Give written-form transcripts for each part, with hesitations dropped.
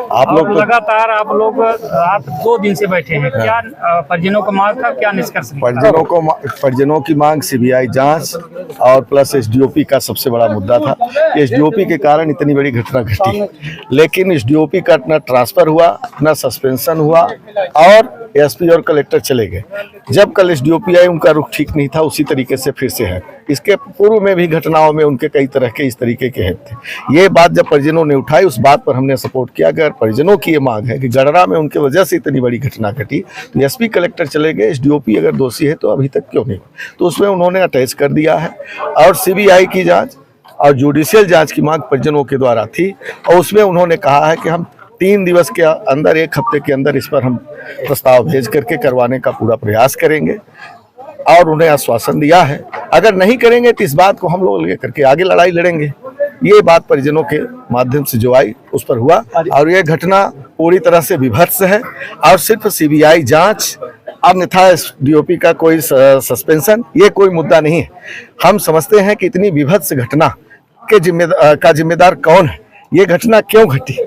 आप लोग लगातार आप 2 दिन से बैठे हैं, क्या परिजनों का मांग था, क्या निष्कर्ष निकला? परिजनों की मांग सीबीआई जांच और प्लस एसडीओपी का सबसे बड़ा मुद्दा था। एसडीओपी के कारण इतनी बड़ी घटना घटी, लेकिन एसडीओपी का न ट्रांसफर हुआ न सस्पेंशन हुआ और एसपी और कलेक्टर चले गए। जब कल एसडीओपी आई उनका रुख ठीक नहीं था, उसी तरीके से फिर से है। इसके पूर्व में भी घटनाओं में उनके कई तरह के इस तरीके के हित थे। ये बात जब परिजनों ने उठाई, उस बात पर हमने सपोर्ट किया। अगर परिजनों की ये मांग है कि गडरा में उनके वजह से इतनी बड़ी घटना घटी, तो एसपी कलेक्टर चले गए, एसडीओपी अगर दोषी है तो अभी तक क्यों नहीं? तो उसमें उन्होंने अटैच कर दिया है और सीबीआई की जांच और जुडिशियल जांच की मांग परिजनों के द्वारा थी और उसमें उन्होंने कहा है कि हम 3 दिवस के अंदर, 1 हफ्ते के अंदर इस पर हम प्रस्ताव भेज करके करवाने का पूरा प्रयास करेंगे और उन्हें आश्वासन दिया है। अगर नहीं करेंगे तो इस बात को हम लोग लेकर के आगे लड़ाई लड़ेंगे। ये बात परिजनों के माध्यम से जो आई उस पर हुआ और ये घटना पूरी तरह से विभत्स है और सिर्फ सीबीआई जांच, अन्यथा एसडीओपी का कोई सस्पेंशन, ये कोई मुद्दा नहीं है। हम समझते हैं कि इतनी विभत्स घटना के जिम्मेदार कौन है, ये घटना क्यों घटी।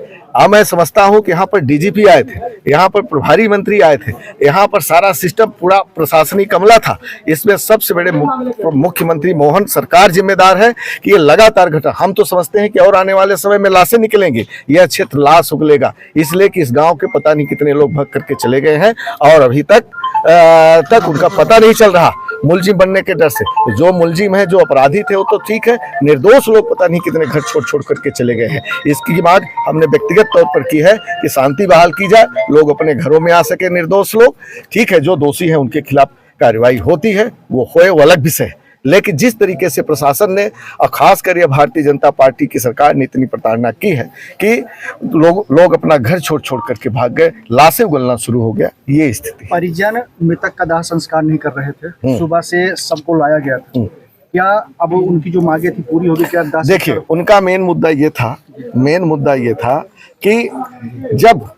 मैं समझता हूं कि यहाँ पर डीजीपी आए थे, यहाँ पर प्रभारी मंत्री आए थे, यहाँ पर सारा सिस्टम पूरा प्रशासनिक अमला था। इसमें सबसे बड़े मुख्यमंत्री मोहन सरकार जिम्मेदार है कि ये लगातार घटना। हम तो समझते हैं कि और आने वाले समय में लाशें निकलेंगी, यह क्षेत्र लाश उगलेगा, इसलिए कि इस गांव के पता नहीं कितने लोग भाग करके चले गए हैं और अभी तक उनका पता नहीं चल रहा, मुलजिम बनने के डर से। तो जो मुलजिम है, जो अपराधी थे, वो तो ठीक है, निर्दोष लोग पता नहीं कितने घर छोड़ करके चले गए हैं। इसकी मांग हमने व्यक्तिगत तौर पर की है कि शांति बहाल की जाए, लोग अपने घरों में आ सके, निर्दोष लोग। ठीक है, जो दोषी है उनके खिलाफ कार्रवाई होती है, वो होए, वो अलग विषय है। लेकिन जिस तरीके से प्रशासन ने और खासकर ये भारतीय जनता पार्टी की सरकार ने इतनी प्रताड़ना की है कि लोग अपना घर छोड़ करके भाग गए, लाशें उगलना शुरू हो गया, ये स्थिति। परिजन मृतक का दाह संस्कार नहीं कर रहे थे, सुबह से सबको लाया गया था, क्या अब उनकी जो मांगे थी पूरी होगी? क्या देखिए, उनका मेन मुद्दा ये था कि जब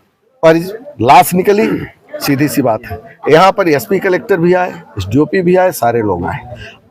लाश निकली, सीधी सी बात है, यहाँ पर एसपी कलेक्टर भी आए, एसडीओपी भी आए, सारे लोग आए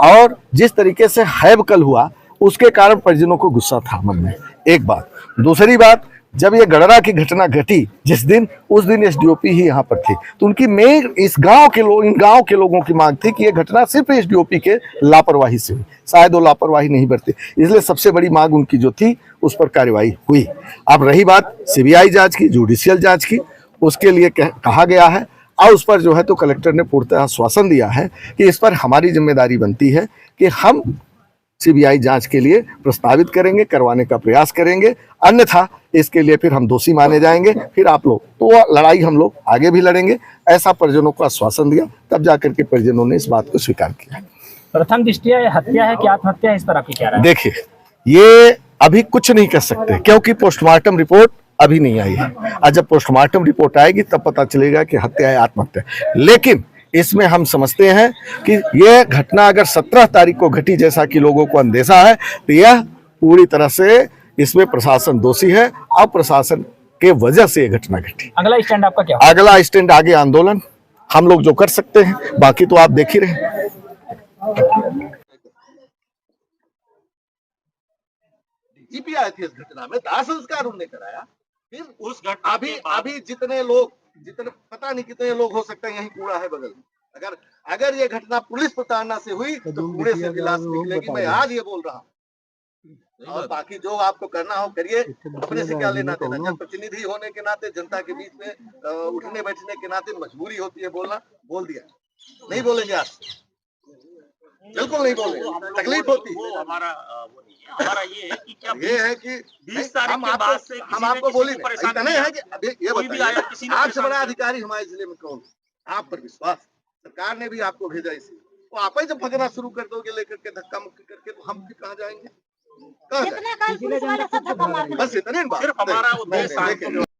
और जिस तरीके से हैबकल हुआ उसके कारण परिजनों को गुस्सा था मन में, एक बात। दूसरी बात, जब ये गडरा की घटना घटी जिस दिन, उस दिन एसडीओपी ही यहाँ पर थी, तो उनकी मेन इन गांव के लोगों की मांग थी कि ये घटना सिर्फ एसडीओपी के लापरवाही से हुई, शायद वो लापरवाही नहीं बरते, इसलिए सबसे बड़ी मांग उनकी जो थी उस पर कार्रवाई हुई। अब रही बात सीबीआई जांच की, जुडिशियल जांच की, उसके लिए कहा गया है और उस पर जो है तो कलेक्टर ने पूर्णतः आश्वासन दिया है कि इस पर हमारी जिम्मेदारी बनती है कि हम सीबीआई जांच के लिए प्रस्तावित करेंगे, करवाने का प्रयास करेंगे, अन्यथा इसके लिए फिर हम दोषी माने जाएंगे, फिर आप लोग, तो लड़ाई हम लोग आगे भी लड़ेंगे, ऐसा परिजनों को आश्वासन दिया। तब जाकर के परिजनों ने इस बात को स्वीकार किया। प्रथम दृष्टया ये हत्या है कि आत्महत्या है, इस पर आपकी क्या राय है? देखिए, ये अभी कुछ नहीं कर सकते क्योंकि पोस्टमार्टम रिपोर्ट अभी नहीं आई है और जब पोस्टमार्टम रिपोर्ट आएगी तब पता चलेगा कि हत्या है आत्महत्या। लेकिन इसमें हम समझते हैं कि यह घटना अगर 17 तारीख को घटी, जैसा कि लोगों को अंदेशा है, तो यह पूरी तरह से इसमें प्रशासन दोषी है और प्रशासन के वजह से यह घटना घटी। अगला स्टैंड आपका क्या? अगला स्टैंड आगे आंदोलन, हम लोग जो कर सकते हैं, बाकी तो आप देख ही रहे हैं। डीजीपी आए थे इस घटना में, दाह संस्कार उन्होंने कराया। फिर उस घटना अभी जितने पता नहीं कितने लोग हो सकते हैं, यही कूड़ा है बगल में। अगर ये घटना पुलिस प्रताड़ना से हुई तो कूड़े से गिलास निकलेगी, मैं आज ये बोल रहा हूँ। और बाकी जो आपको करना हो करिए, अपने से क्या लेना देना। जनप्रतिनिधि होने के नाते, जनता के बीच में उठने बैठने के नाते मजबूरी होती है बोलना, बोल दिया। नहीं बोलेंगे आज, बिल्कुल नहीं बोलेंगे, तकलीफ होती है। हमारा ये है कि क्या ये है कि 20 तारीख के बाद से हम आपको बोली नहीं है कि अभी ये बताइए, आपसे बड़ा अधिकारी हमारे जिले में कौन? आप पर विश्वास, सरकार ने भी आपको भेजा इसी, तो आप ही जब भगना शुरू कर दोगे लेकर के धक्का मुक्की करके, तो हम फिर कहाँ जाएंगे? बस इतनी बात।